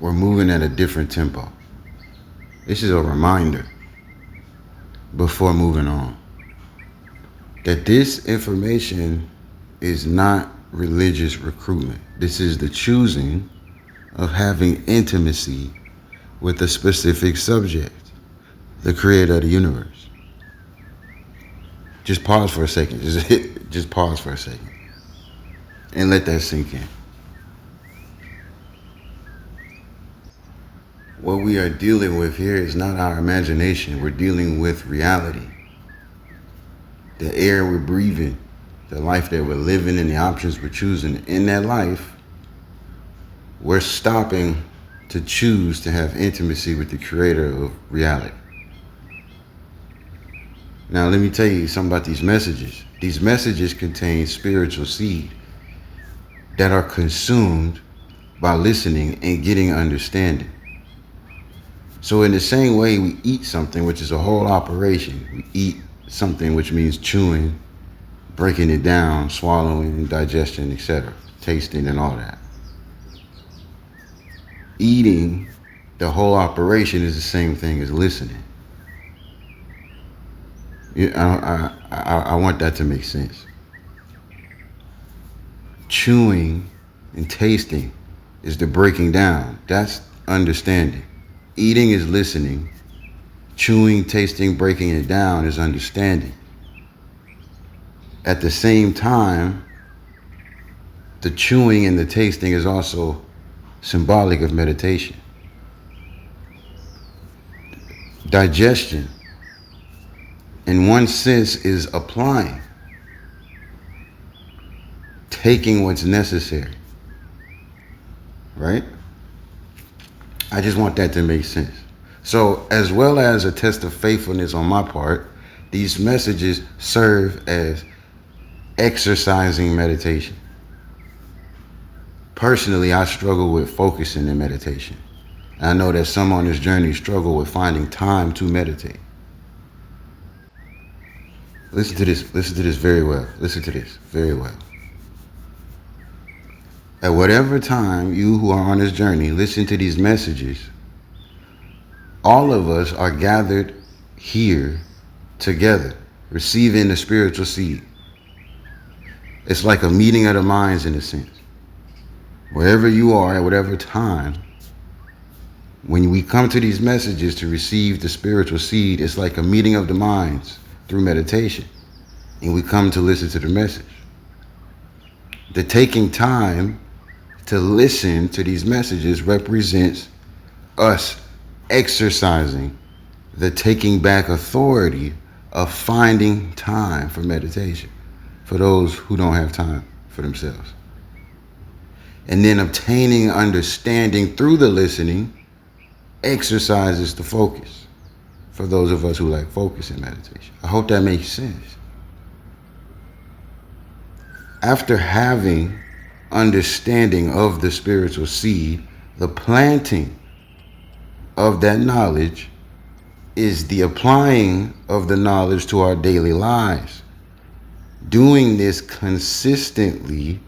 we're moving at a different tempo. This is a reminder before moving on that this information is not religious recruitment. This is the choosing of having intimacy with a specific subject, the creator of the universe. Just pause for a second. Just pause for a second and let that sink in. What we are dealing with here is not our imagination. We're dealing with reality. The air we're breathing, the life that we're living, and the options we're choosing in that life, we're stopping to choose to have intimacy with the creator of reality. Now, let me tell you something about these messages. These messages contain spiritual seed that are consumed by listening and getting understanding. So in the same way we eat something, which is a whole operation, we eat something, which means chewing, breaking it down, swallowing, digestion, etc., tasting and all that. Eating, the whole operation, is the same thing as listening. I want that to make sense. Chewing and tasting is the breaking down. That's understanding. Eating is listening. Chewing, tasting, breaking it down is understanding. At the same time, the chewing and the tasting is also symbolic of meditation. Digestion, in one sense, is applying, taking what's necessary, right? I just want that to make sense. So, as well as a test of faithfulness on my part, these messages serve as exercising meditation. Personally, I struggle with focusing in meditation. I know that some on this journey struggle with finding time to meditate. Listen to this very well. Listen to this very well. At whatever time you who are on this journey listen to these messages, all of us are gathered here together, receiving the spiritual seed. It's like a meeting of the minds in a sense. Wherever you are at whatever time, when we come to these messages to receive the spiritual seed, it's like a meeting of the minds through meditation. And we come to listen to the message. The taking time to listen to these messages represents us exercising the taking back authority of finding time for meditation for those who don't have time for themselves. And then obtaining understanding through the listening exercises the focus for those of us who like focus in meditation. I hope that makes sense. After having understanding of the spiritual seed, the planting of that knowledge is the applying of the knowledge to our daily lives. Doing this consistently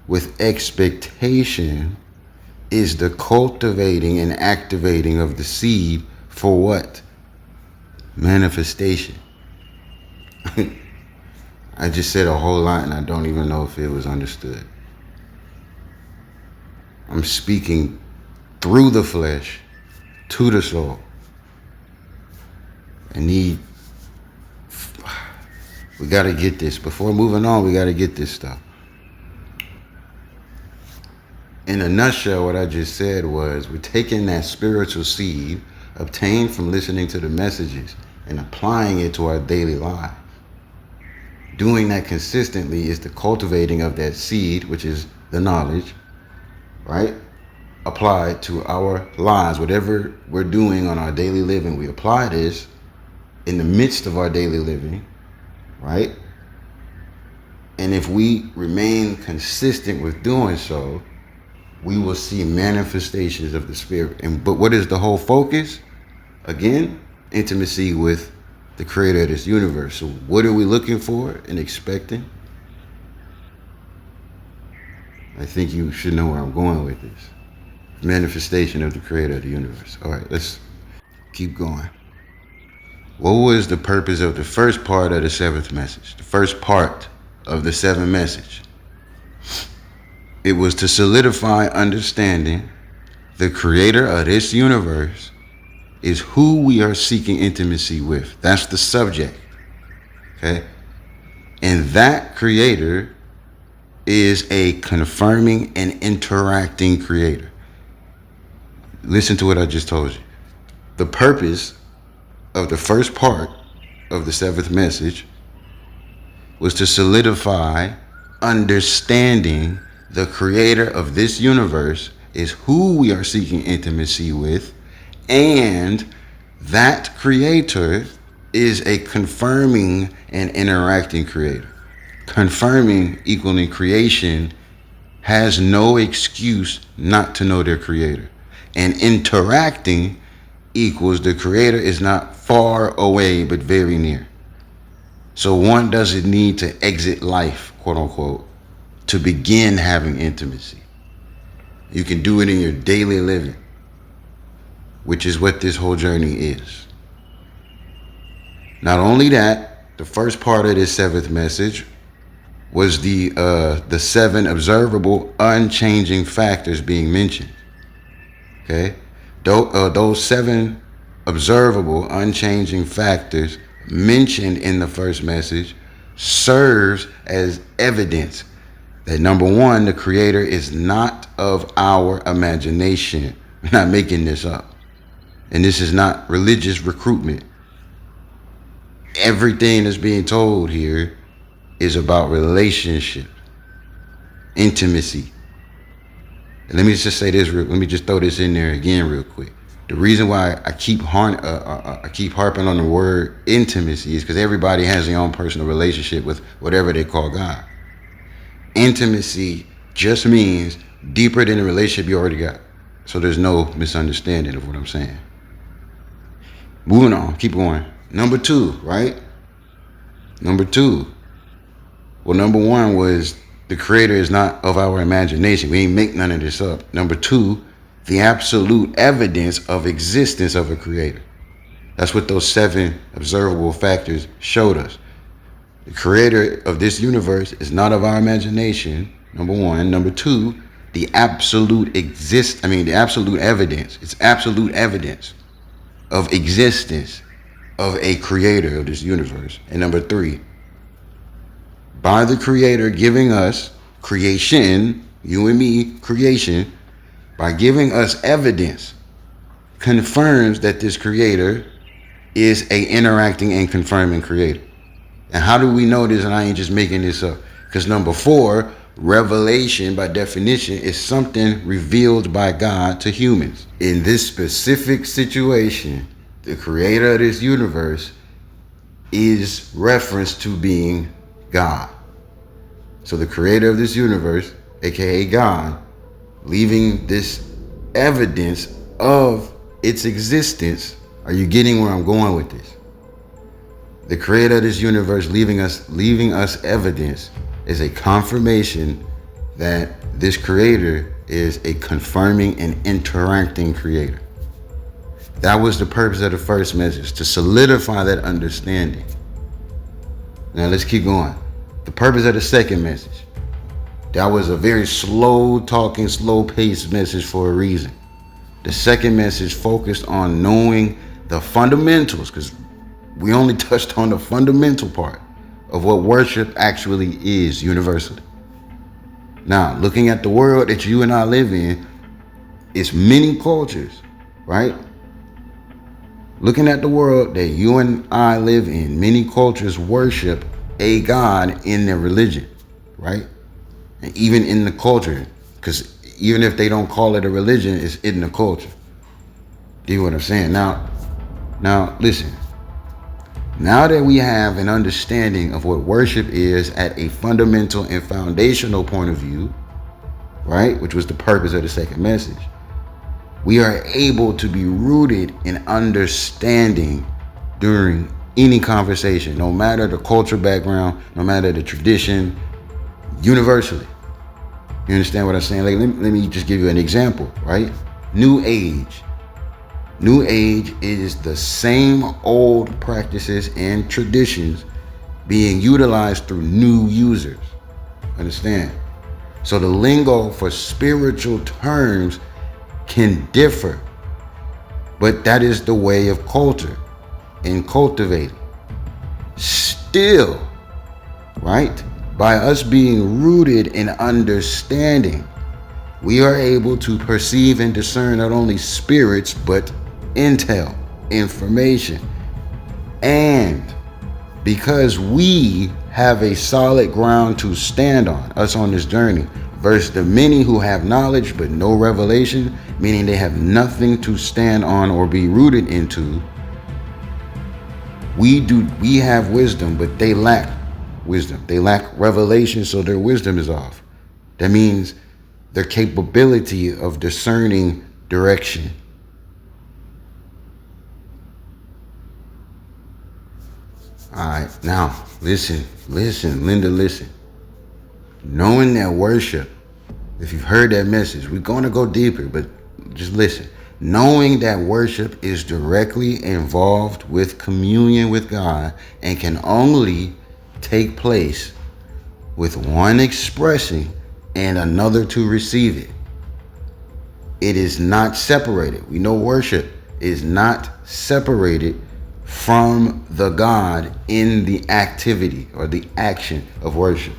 with expectation is the cultivating and activating of the seed for what? Manifestation. I just said a whole lot and I don't even know if it was understood. I'm speaking through the flesh to the soul. We gotta get this. Before moving on, we gotta get this stuff. In a nutshell, what I just said was we're taking that spiritual seed obtained from listening to the messages and applying it to our daily lives. Doing that consistently is the cultivating of that seed, which is the knowledge, right? Applied to our lives. Whatever we're doing on our daily living, we apply this in the midst of our daily living, right? And if we remain consistent with doing so, we will see manifestations of the Spirit. But what is the whole focus? Again, intimacy with the creator of this universe. So what are we looking for and expecting? I think you should know where I'm going with this. manifestation of the creator of the universe. All right, let's keep going. What was the purpose of the first part of the seventh message? The first part of the seventh message. It was to solidify understanding the creator of this universe is who we are seeking intimacy with. That's the subject. Okay? And that creator is a confirming and interacting creator. Listen to what I just told you. The purpose of the first part of the seventh message was to solidify understanding the creator of this universe is who we are seeking intimacy with, and that creator is a confirming and interacting creator. Confirming equaling creation has no excuse not to know their creator. And interacting equals the creator is not far away but very near. So one doesn't need to exit life, quote unquote, to begin having intimacy. You can do it in your daily living, which is what this whole journey is. Not only that, the first part of this seventh message was the 7 observable, unchanging factors being mentioned. Okay, those 7 observable, unchanging factors mentioned in the first message serves as evidence that number 1, the creator is not of our imagination. We're not making this up. And this is not religious recruitment. Everything that's being told here is about relationship, intimacy. And let me just say this, let me just throw this in there again real quick. The reason why I keep harping on the word intimacy is because everybody has their own personal relationship with whatever they call God. Intimacy just means deeper than the relationship you already got. So there's no misunderstanding of what I'm saying. Moving on, keep going. Number 2, right? Number 2. Well, number 1 was the creator is not of our imagination. We ain't make none of this up. Number 2, the absolute evidence of existence of a creator. That's what those 7 observable factors showed us. The creator of this universe is not of our imagination, number 1. Number 2, the absolute evidence. It's absolute evidence of existence of a creator of this universe. And number 3, by the creator giving us creation, you and me, creation, by giving us evidence, confirms that this creator is a interacting and confirming creator. And how do we know this? And I ain't just making this up. Because number 4, revelation by definition is something revealed by God to humans. In this specific situation, the creator of this universe is referenced to being God. So the creator of this universe, aka God, leaving this evidence of its existence. Are you getting where I'm going with this? The creator of this universe leaving us evidence is a confirmation that this creator is a confirming and interacting creator. That was the purpose of the first message, to solidify that understanding. Now let's keep going. The purpose of the second message. That was a very slow talking, slow paced message for a reason. The second message focused on knowing the fundamentals, because we only touched on the fundamental part of what worship actually is universally. Now, looking at the world that you and I live in, it's many cultures, right? Looking at the world that you and I live in, many cultures worship a God in their religion, right? And even in the culture, because even if they don't call it a religion, it's in the culture. Do you know what I'm saying? Now listen. Now that we have an understanding of what worship is at a fundamental and foundational point of view, right, which was the purpose of the second message, we are able to be rooted in understanding during any conversation, no matter the cultural background, no matter the tradition, universally. You understand what I'm saying? Like, let me just give you an example, right? New Age. New Age is the same old practices and traditions being utilized through new users. Understand? So the lingo for spiritual terms can differ, but that is the way of culture and cultivating. Still, right? By us being rooted in understanding, we are able to perceive and discern not only spirits, but intel, information. And because we have a solid ground to stand on, us on this journey, versus the many who have knowledge but no revelation, meaning they have nothing to stand on or be rooted into. We have wisdom, but they lack wisdom. They lack revelation, so their wisdom is off. That means their capability of discerning direction. All right, now listen, Linda, listen. Knowing that worship, if you've heard that message, we're going to go deeper, but just listen. Knowing that worship is directly involved with communion with God and can only take place with one expressing and another to receive it. It is not separated. We know worship is not separated from the God in the activity or the action of worship.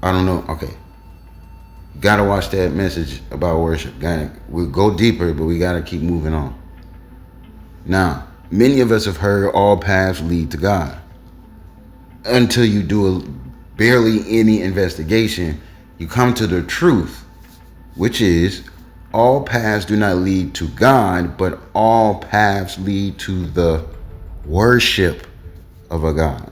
I don't know. Okay. Gotta watch that message about worship. We'll go deeper, but we gotta keep moving on. Now, many of us have heard all paths lead to God. Until you do barely any investigation, you come to the truth, which is all paths do not lead to God, but all paths lead to the worship of a God.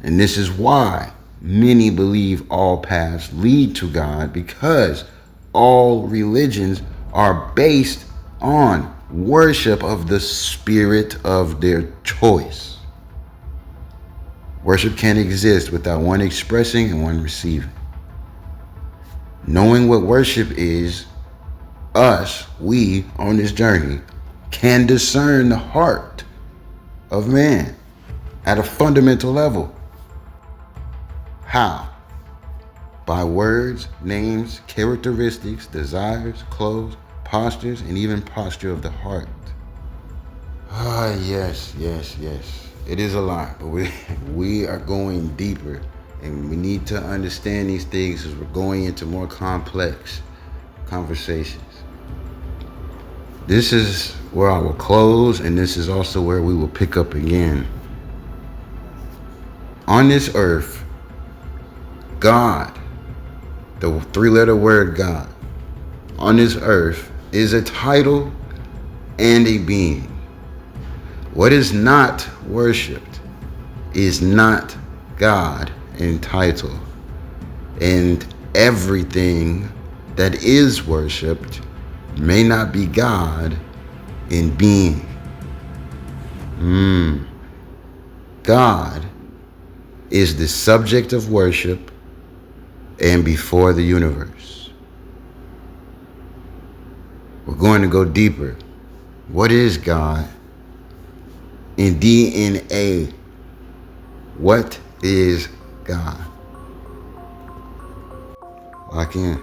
And this is why many believe all paths lead to God, because all religions are based on worship of the spirit of their choice. Worship can't exist without one expressing and one receiving. Knowing what worship is, we on this journey can discern the heart of man at a fundamental level. How? By words, names, characteristics, desires, clothes, postures, and even posture of the heart. Yes. It is a lot, but we are going deeper, and we need to understand these things as we're going into more complex conversations. This is where I will close, and this is also where we will pick up again. On this earth, God, the three-letter word God, on this earth is a title and a being. What is not worshipped is not God in title, and everything that is worshipped may not be God in being. God is the subject of worship and before the universe. We're going to go deeper. What is God in DNA? What is God? Lock in.